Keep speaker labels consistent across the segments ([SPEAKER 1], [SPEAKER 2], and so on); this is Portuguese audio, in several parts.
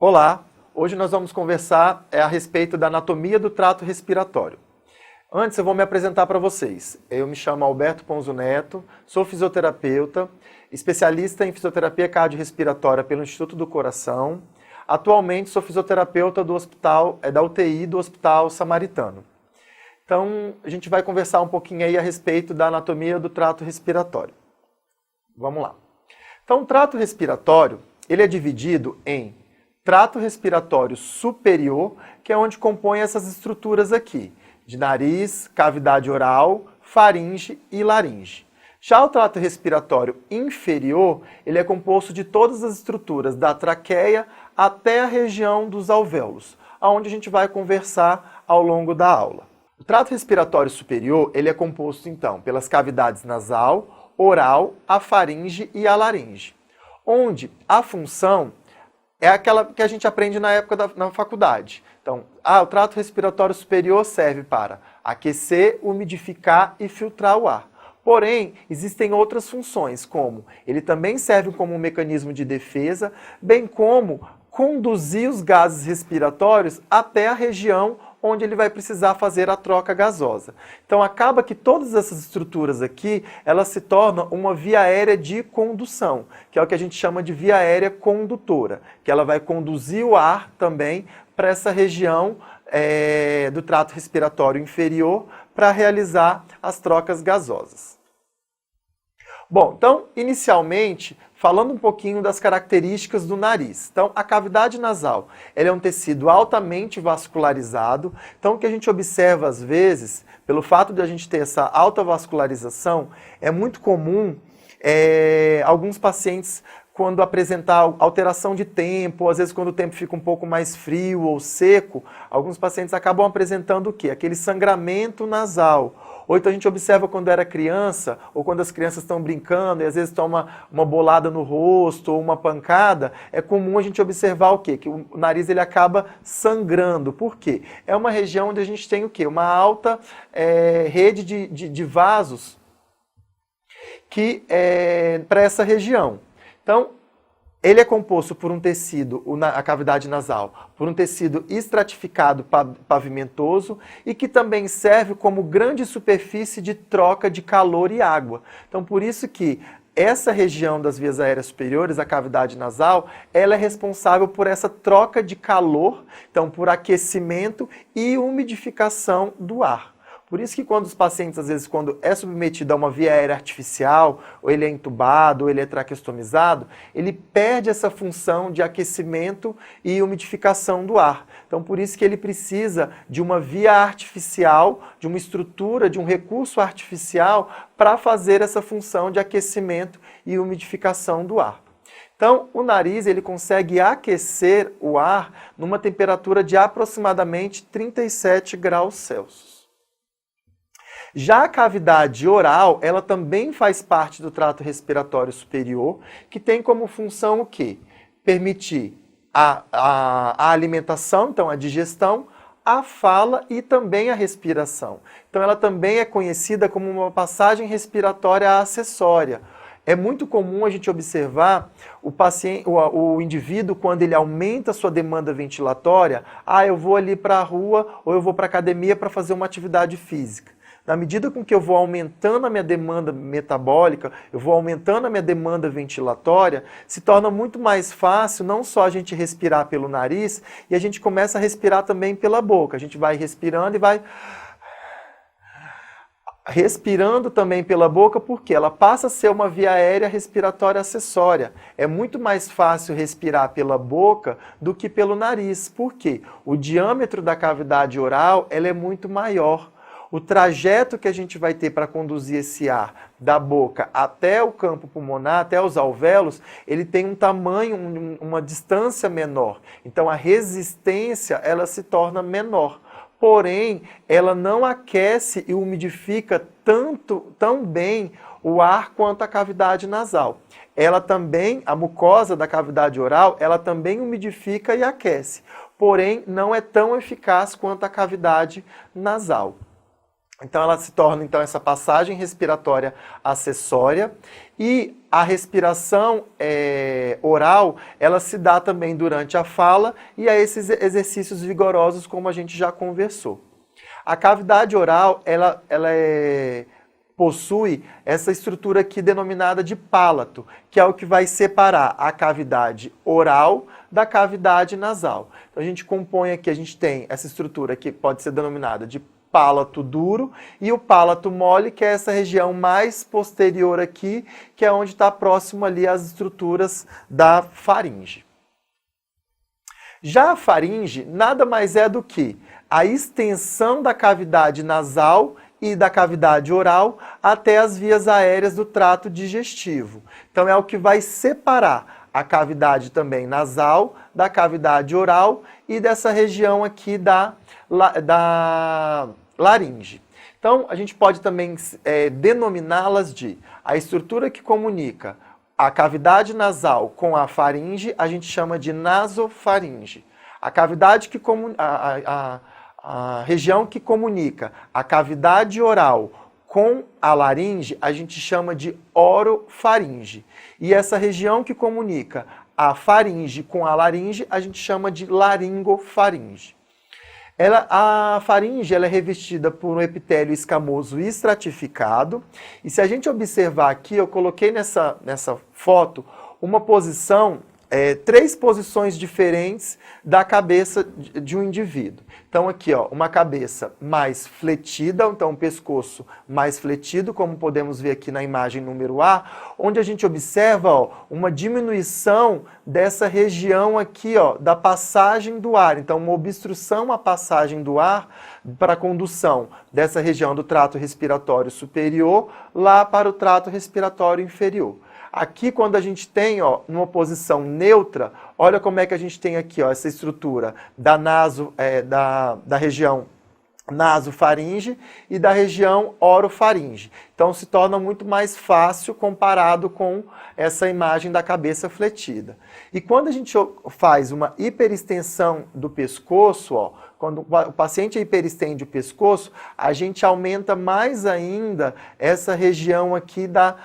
[SPEAKER 1] Olá, hoje nós vamos conversar a respeito da anatomia do trato respiratório. Antes eu vou me apresentar para vocês. Eu me chamo Alberto Ponzo Neto, sou fisioterapeuta, especialista em fisioterapia cardiorrespiratória pelo Instituto do Coração. Atualmente sou fisioterapeuta da UTI do Hospital Samaritano. Então a gente vai conversar um pouquinho aí a respeito da anatomia do trato respiratório. Vamos lá. Então o trato respiratório, ele é dividido em trato respiratório superior, que é onde compõe essas estruturas aqui, de nariz, cavidade oral, faringe e laringe. Já o trato respiratório inferior, ele é composto de todas as estruturas, da traqueia até a região dos alvéolos, onde a gente vai conversar ao longo da aula. O trato respiratório superior, ele é composto, então, pelas cavidades nasal, oral, a faringe e a laringe, onde a função é aquela que a gente aprende na época na faculdade. Então, o trato respiratório superior serve para aquecer, umidificar e filtrar o ar. Porém, existem outras funções, como ele também serve como um mecanismo de defesa, bem como conduzir os gases respiratórios até a região onde ele vai precisar fazer a troca gasosa. Então acaba que todas essas estruturas aqui, elas se tornam uma via aérea de condução, que é o que a gente chama de via aérea condutora, que ela vai conduzir o ar também para essa região do trato respiratório inferior para realizar as trocas gasosas. Bom, então, inicialmente, falando um pouquinho das características do nariz. Então, a cavidade nasal, ela é um tecido altamente vascularizado. Então, o que a gente observa às vezes, pelo fato de a gente ter essa alta vascularização, é muito comum alguns pacientes, quando apresentar alteração de tempo, ou às vezes quando o tempo fica um pouco mais frio ou seco, alguns pacientes acabam apresentando o quê? Aquele sangramento nasal. Ou então a gente observa quando era criança, ou quando as crianças estão brincando e às vezes toma uma bolada no rosto ou uma pancada, é comum a gente observar o quê? Que o nariz ele acaba sangrando. Por quê? É uma região onde a gente tem o quê? Uma alta rede de vasos que para essa região. Então, ele é composto por um tecido, a cavidade nasal, por um tecido estratificado pavimentoso e que também serve como grande superfície de troca de calor e água. Então, por isso que essa região das vias aéreas superiores, a cavidade nasal, ela é responsável por essa troca de calor, então por aquecimento e umidificação do ar. Por isso que quando os pacientes, às vezes, quando é submetido a uma via aérea artificial, ou ele é entubado, ou ele é traqueostomizado, ele perde essa função de aquecimento e umidificação do ar. Então, por isso que ele precisa de uma via artificial, de uma estrutura, de um recurso artificial para fazer essa função de aquecimento e umidificação do ar. Então, o nariz ele consegue aquecer o ar numa temperatura de aproximadamente 37 graus Celsius. Já a cavidade oral, ela também faz parte do trato respiratório superior, que tem como função o quê? Permitir a alimentação, então a digestão, a fala e também a respiração. Então ela também é conhecida como uma passagem respiratória acessória. É muito comum a gente observar o indivíduo, quando ele aumenta a sua demanda ventilatória, eu vou ali para a rua ou eu vou para a academia para fazer uma atividade física. Na medida com que eu vou aumentando a minha demanda metabólica, eu vou aumentando a minha demanda ventilatória, se torna muito mais fácil não só a gente respirar pelo nariz, e a gente começa a respirar também pela boca. A gente vai respirando e vai respirando também pela boca, porque ela passa a ser uma via aérea respiratória acessória. É muito mais fácil respirar pela boca do que pelo nariz. Por quê? O diâmetro da cavidade oral ela é muito maior. O trajeto que a gente vai ter para conduzir esse ar da boca até o campo pulmonar, até os alvéolos, ele tem um tamanho, uma distância menor. Então a resistência ela se torna menor. Porém, ela não aquece e umidifica tão bem o ar quanto a cavidade nasal. Ela também, a mucosa da cavidade oral, ela também umidifica e aquece. Porém, não é tão eficaz quanto a cavidade nasal. Então ela se torna então essa passagem respiratória acessória e a respiração oral, ela se dá também durante a fala e a esses exercícios vigorosos como a gente já conversou. A cavidade oral, ela possui essa estrutura aqui denominada de pálato, que é o que vai separar a cavidade oral da cavidade nasal. Então a gente compõe aqui, a gente tem essa estrutura que pode ser denominada de pálato duro e o pálato mole, que é essa região mais posterior aqui, que é onde está próximo ali às estruturas da faringe. Já a faringe nada mais é do que a extensão da cavidade nasal e da cavidade oral até as vias aéreas do trato digestivo. Então é o que vai separar a cavidade também nasal da cavidade oral e dessa região aqui da laringe. Então a gente pode também denominá-las de a estrutura que comunica a cavidade nasal com a faringe, a gente chama de nasofaringe. A cavidade que a região que comunica a cavidade oral com a laringe, a gente chama de orofaringe. E essa região que comunica a faringe com a laringe, a gente chama de laringofaringe. A faringe ela é revestida por um epitélio escamoso estratificado. E se a gente observar aqui, eu coloquei nessa foto uma posição, 3 posições diferentes da cabeça de um indivíduo. Então aqui, ó, uma cabeça mais fletida, então um pescoço mais fletido, como podemos ver aqui na imagem número A, onde a gente observa, ó, uma diminuição dessa região aqui, ó, da passagem do ar. Então uma obstrução à passagem do ar para a condução dessa região do trato respiratório superior lá para o trato respiratório inferior. Aqui, quando a gente tem, ó, uma posição neutra, olha como é que a gente tem aqui, ó, essa estrutura da região nasofaringe e da região orofaringe. Então, se torna muito mais fácil comparado com essa imagem da cabeça fletida. E quando a gente faz uma hiperextensão do pescoço, ó, quando o paciente hiperestende o pescoço, a gente aumenta mais ainda essa região aqui da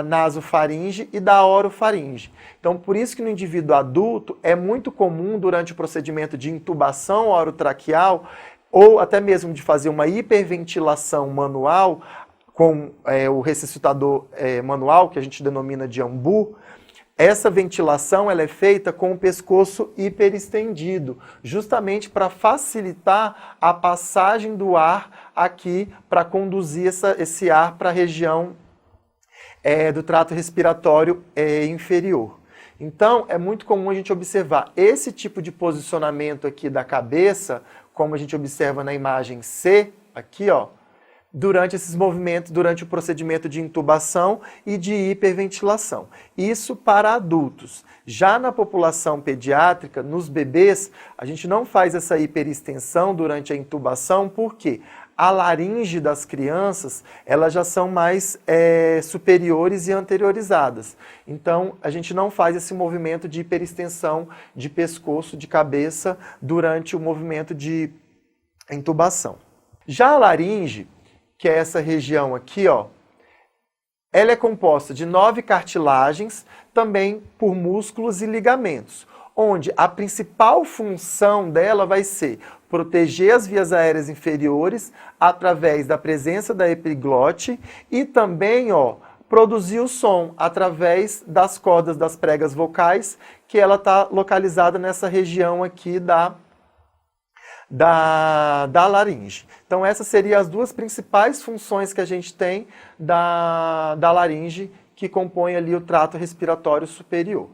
[SPEAKER 1] nasofaringe e da orofaringe. Então, por isso que no indivíduo adulto é muito comum, durante o procedimento de intubação orotraqueal, ou até mesmo de fazer uma hiperventilação manual, com o ressuscitador manual, que a gente denomina de ambu, essa ventilação ela é feita com o pescoço hiperestendido, justamente para facilitar a passagem do ar aqui, para conduzir esse ar para a região do trato respiratório inferior. Então, é muito comum a gente observar esse tipo de posicionamento aqui da cabeça, como a gente observa na imagem C, aqui, ó, durante esses movimentos, durante o procedimento de intubação e de hiperventilação. Isso para adultos. Já na população pediátrica, nos bebês, a gente não faz essa hiperextensão durante a intubação, porque a laringe das crianças, elas já são mais superiores e anteriorizadas. Então, a gente não faz esse movimento de hiperextensão de pescoço, de cabeça, durante o movimento de intubação. Já a laringe, que é essa região aqui, ó, ela é composta de 9 cartilagens, também por músculos e ligamentos, onde a principal função dela vai ser proteger as vias aéreas inferiores através da presença da epiglote e também, ó, produzir o som através das cordas das pregas vocais, que ela está localizada nessa região aqui da laringe. Então essas seriam as 2 principais funções que a gente tem da laringe, que compõe ali o trato respiratório superior.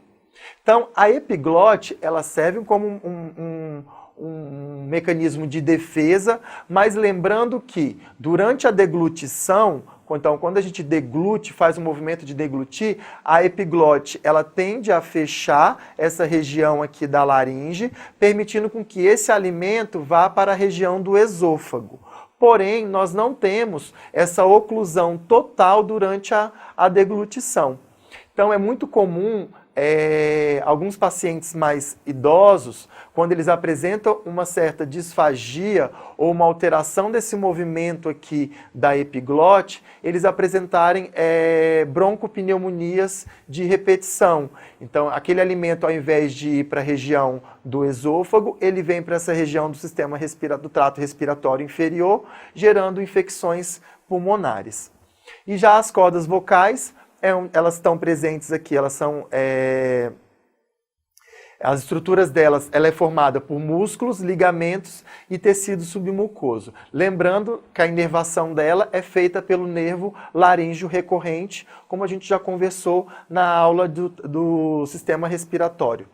[SPEAKER 1] Então a epiglote, ela serve como um mecanismo de defesa, mas lembrando que durante a deglutição, então quando a gente deglute, faz um movimento de deglutir, a epiglote ela tende a fechar essa região aqui da laringe, permitindo com que esse alimento vá para a região do esôfago. Porém, nós não temos essa oclusão total durante a deglutição. Então é muito comum alguns pacientes mais idosos, quando eles apresentam uma certa disfagia ou uma alteração desse movimento aqui da epiglote, eles apresentarem broncopneumonias de repetição. Então, aquele alimento, ao invés de ir para a região do esôfago, ele vem para essa região do trato respiratório inferior, gerando infecções pulmonares. E já as cordas vocais, elas estão presentes aqui, elas são... as estruturas delas, ela é formada por músculos, ligamentos e tecido submucoso. Lembrando que a inervação dela é feita pelo nervo laríngeo recorrente, como a gente já conversou na aula do sistema respiratório.